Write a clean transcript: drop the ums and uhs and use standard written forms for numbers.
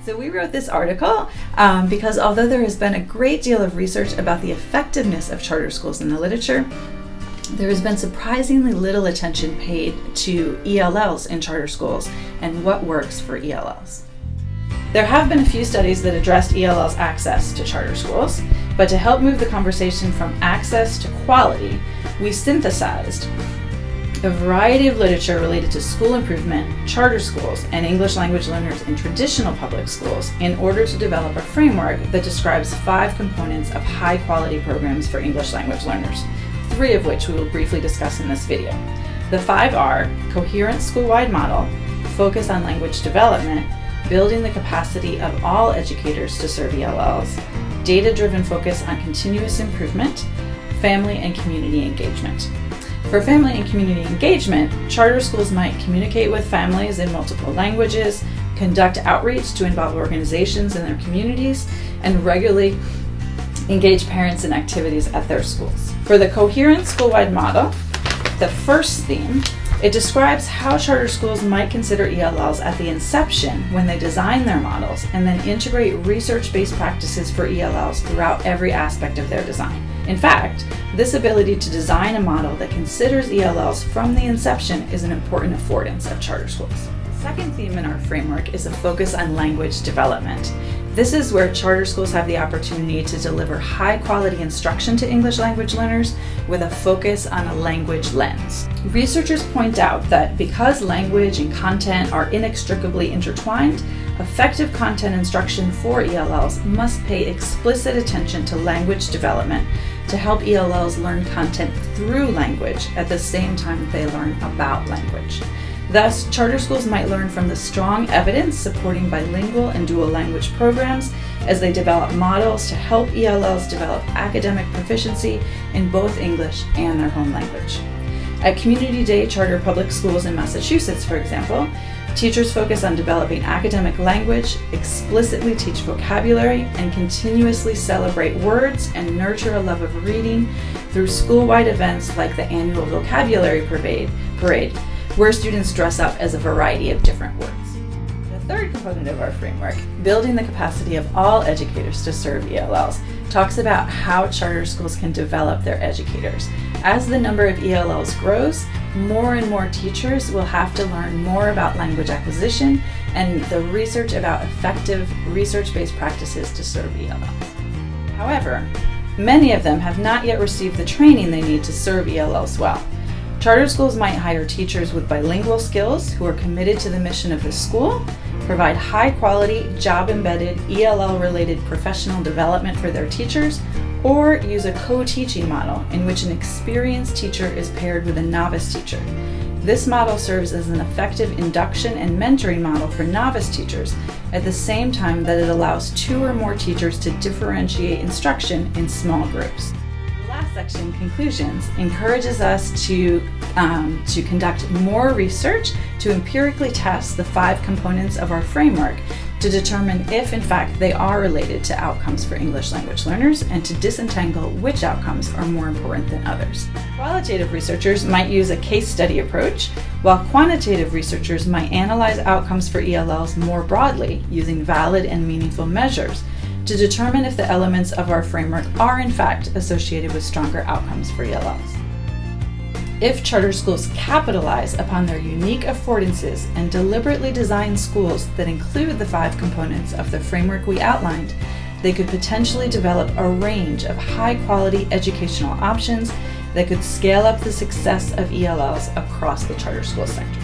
So we wrote this article because although there has been a great deal of research about the effectiveness of charter schools in the literature, there has been surprisingly little attention paid to ELLs in charter schools and what works for ELLs. There have been a few studies that addressed ELL's access to charter schools, but to help move the conversation from access to quality, we synthesized a variety of literature related to school improvement, charter schools, and English language learners in traditional public schools in order to develop a framework that describes 5 components of high-quality programs for English language learners, 3 of which we will briefly discuss in this video. The 5 are coherent school-wide model, focus on language development, building the capacity of all educators to serve ELLs, data-driven focus on continuous improvement, family and community engagement. For family and community engagement, charter schools might communicate with families in multiple languages, conduct outreach to involve organizations in their communities, and regularly engage parents in activities at their schools. For the coherent school-wide model, the first theme, it describes how charter schools might consider ELLs at the inception when they design their models and then integrate research-based practices for ELLs throughout every aspect of their design. In fact, this ability to design a model that considers ELLs from the inception is an important affordance of charter schools. The second theme in our framework is a focus on language development. This is where charter schools have the opportunity to deliver high-quality instruction to English language learners with a focus on a language lens. Researchers point out that because language and content are inextricably intertwined, effective content instruction for ELLs must pay explicit attention to language development to help ELLs learn content through language at the same time they learn about language. Thus, charter schools might learn from the strong evidence supporting bilingual and dual language programs as they develop models to help ELLs develop academic proficiency in both English and their home language. At Community Day Charter Public Schools in Massachusetts, for example, teachers focus on developing academic language, explicitly teach vocabulary, and continuously celebrate words and nurture a love of reading through school-wide events like the annual Vocabulary Parade, where students dress up as a variety of different words. The third component of our framework, building the capacity of all educators to serve ELLs, talks about how charter schools can develop their educators. As the number of ELLs grows, more and more teachers will have to learn more about language acquisition and the research about effective research-based practices to serve ELLs. However, many of them have not yet received the training they need to serve ELLs well. Charter schools might hire teachers with bilingual skills who are committed to the mission of the school, provide high-quality, job-embedded, ELL-related professional development for their teachers, or use a co-teaching model in which an experienced teacher is paired with a novice teacher. This model serves as an effective induction and mentoring model for novice teachers at the same time that it allows 2 or more teachers to differentiate instruction in small groups. Last section, conclusions, encourages us to conduct more research to empirically test the 5 components of our framework to determine if in fact they are related to outcomes for English language learners and to disentangle which outcomes are more important than others. Qualitative researchers might use a case study approach, while quantitative researchers might analyze outcomes for ELLs more broadly using valid and meaningful measures to determine if the elements of our framework are in fact associated with stronger outcomes for ELLs. If charter schools capitalize upon their unique affordances and deliberately design schools that include the 5 components of the framework we outlined, they could potentially develop a range of high-quality educational options that could scale up the success of ELLs across the charter school sector.